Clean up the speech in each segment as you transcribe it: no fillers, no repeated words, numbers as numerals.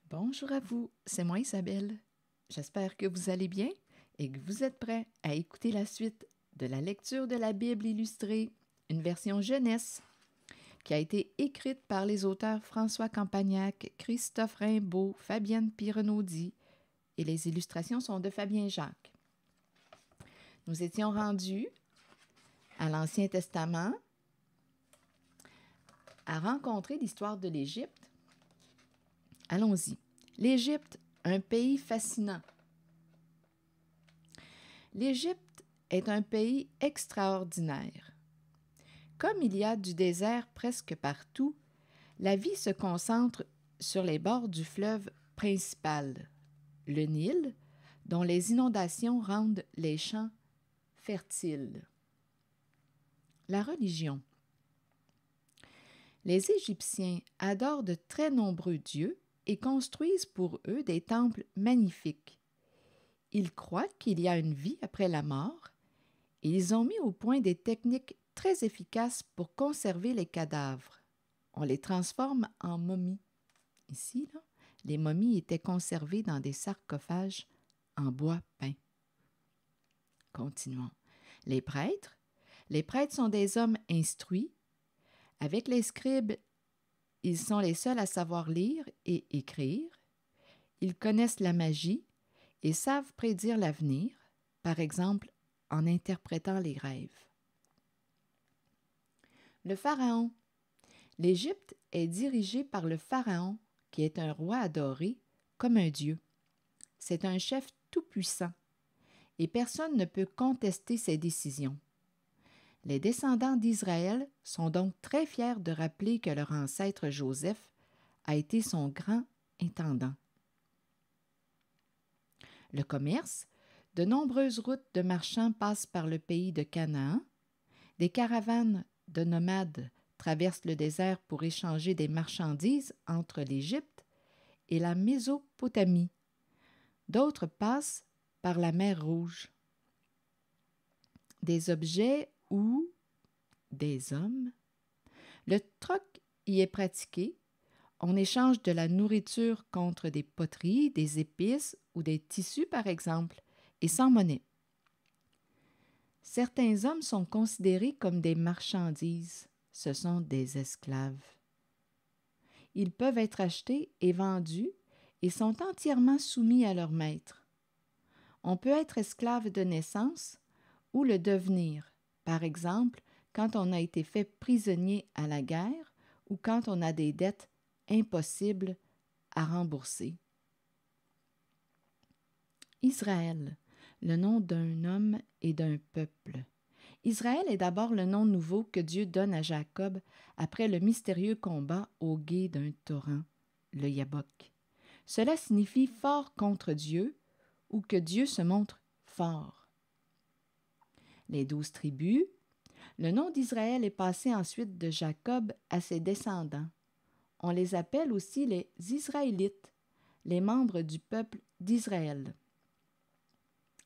Bonjour à vous, c'est moi Isabelle. J'espère que vous allez bien et que vous êtes prêts à écouter la suite de la lecture de la Bible illustrée, une version jeunesse, qui a été écrite par les auteurs François Campagnac, Christophe Rimbaud, Fabienne Pirenaudy et les illustrations sont de Fabien Jacques. Nous étions rendus à l'Ancien Testament à rencontrer l'histoire de l'Égypte. Allons-y. L'Égypte, un pays fascinant. L'Égypte est un pays extraordinaire. Comme il y a du désert presque partout, la vie se concentre sur les bords du fleuve principal, le Nil, dont les inondations rendent les champs fertiles. La religion. Les Égyptiens adorent de très nombreux dieux et construisent pour eux des temples magnifiques. Ils croient qu'il y a une vie après la mort et ils ont mis au point des techniques très efficaces pour conserver les cadavres. On les transforme en momies. Ici, là, les momies étaient conservées dans des sarcophages en bois peint. Continuons. Les prêtres. Les prêtres sont des hommes instruits. Avec les scribes, ils sont les seuls à savoir lire et écrire. Ils connaissent la magie et savent prédire l'avenir, par exemple en interprétant les rêves. Le pharaon. L'Égypte est dirigée par le pharaon, qui est un roi adoré comme un dieu. C'est un chef tout-puissant et personne ne peut contester ses décisions. Les descendants d'Israël sont donc très fiers de rappeler que leur ancêtre Joseph a été son grand intendant. Le commerce. De nombreuses routes de marchands passent par le pays de Canaan. Des caravanes de nomades traversent le désert pour échanger des marchandises entre l'Égypte et la Mésopotamie. D'autres passent par la mer Rouge. Des objets ou des hommes. Le troc y est pratiqué. On échange de la nourriture contre des poteries, des épices ou des tissus, par exemple, et sans monnaie. Certains hommes sont considérés comme des marchandises. Ce sont des esclaves. Ils peuvent être achetés et vendus et sont entièrement soumis à leur maître. On peut être esclave de naissance ou le devenir, par exemple, quand on a été fait prisonnier à la guerre ou quand on a des dettes impossibles à rembourser. Israël, le nom d'un homme et d'un peuple. Israël est d'abord le nom nouveau que Dieu donne à Jacob après le mystérieux combat au gué d'un torrent, le Yabok. Cela signifie fort contre Dieu ou que Dieu se montre fort. Les 12 tribus. Le nom d'Israël est passé ensuite de Jacob à ses descendants. On les appelle aussi les Israélites, les membres du peuple d'Israël.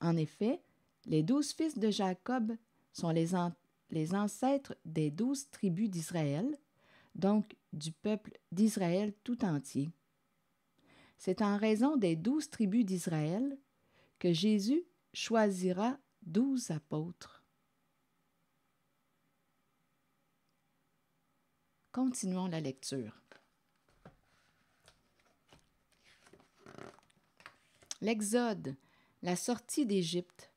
En effet, les 12 fils de Jacob sont les ancêtres des 12 tribus d'Israël, donc du peuple d'Israël tout entier. C'est en raison des 12 tribus d'Israël que Jésus choisira 12 apôtres. Continuons la lecture. L'Exode, la sortie d'Égypte.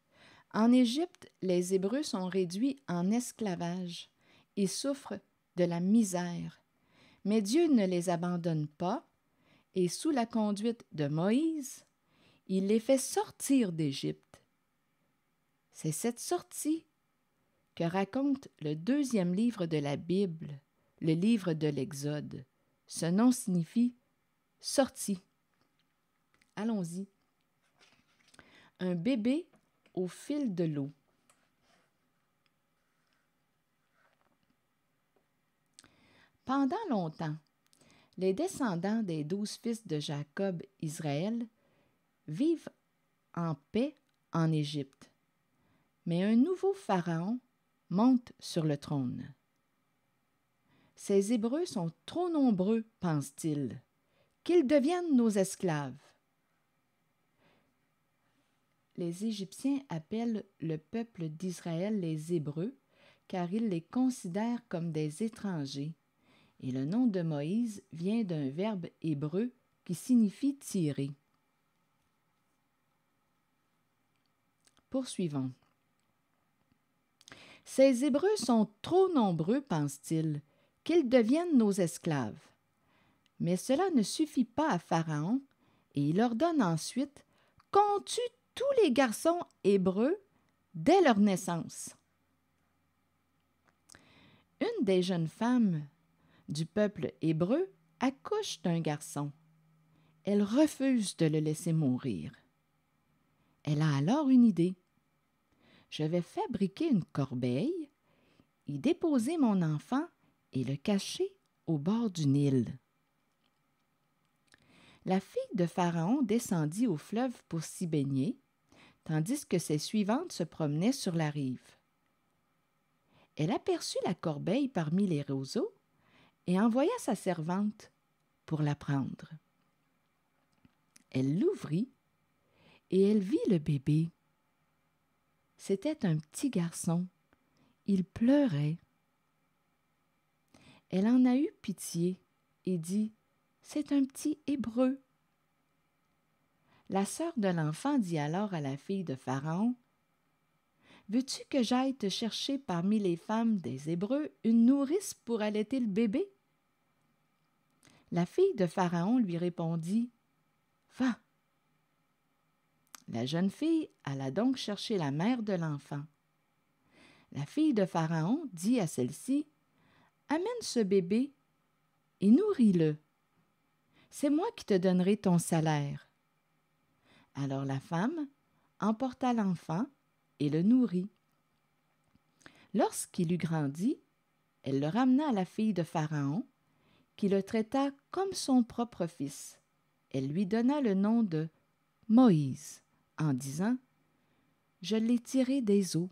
En Égypte, les Hébreux sont réduits en esclavage et souffrent de la misère. Mais Dieu ne les abandonne pas et sous la conduite de Moïse, il les fait sortir d'Égypte. C'est cette sortie que raconte le 2e livre de la Bible, le livre de l'Exode. Ce nom signifie « sortie ». Allons-y. Un bébé au fil de l'eau. Pendant longtemps, les descendants des 12 fils de Jacob, Israël, vivent en paix en Égypte. Mais un nouveau pharaon monte sur le trône. Ces Hébreux sont trop nombreux, pense-t-il. qu'ils deviennent nos esclaves. Les Égyptiens appellent le peuple d'Israël les Hébreux, car ils les considèrent comme des étrangers. Et le nom de Moïse vient d'un verbe hébreu qui signifie tirer. Poursuivons. Ces Hébreux sont trop nombreux, pense-t-il, qu'ils deviennent nos esclaves. Mais cela ne suffit pas à Pharaon, et il ordonne ensuite qu'on tue tous les garçons hébreux dès leur naissance. Une des jeunes femmes du peuple hébreu accouche d'un garçon. Elle refuse de le laisser mourir. Elle a alors une idée. Je vais fabriquer une corbeille, y déposer mon enfant et le cacher au bord du Nil. La fille de Pharaon descendit au fleuve pour s'y baigner, tandis que ses suivantes se promenaient sur la rive. Elle aperçut la corbeille parmi les roseaux et envoya sa servante pour la prendre. Elle l'ouvrit et elle vit le bébé. C'était un petit garçon. Il pleurait. Elle en a eu pitié et dit « C'est un petit Hébreu ». La sœur de l'enfant dit alors à la fille de Pharaon « Veux-tu que j'aille te chercher parmi les femmes des Hébreux une nourrice pour allaiter le bébé ?» La fille de Pharaon lui répondit « Va ». La jeune fille alla donc chercher la mère de l'enfant. La fille de Pharaon dit à celle-ci « Amène ce bébé et nourris-le. C'est moi qui te donnerai ton salaire. » Alors la femme emporta l'enfant et le nourrit. Lorsqu'il eut grandi, elle le ramena à la fille de Pharaon, qui le traita comme son propre fils. Elle lui donna le nom de Moïse, en disant « Je l'ai tiré des eaux.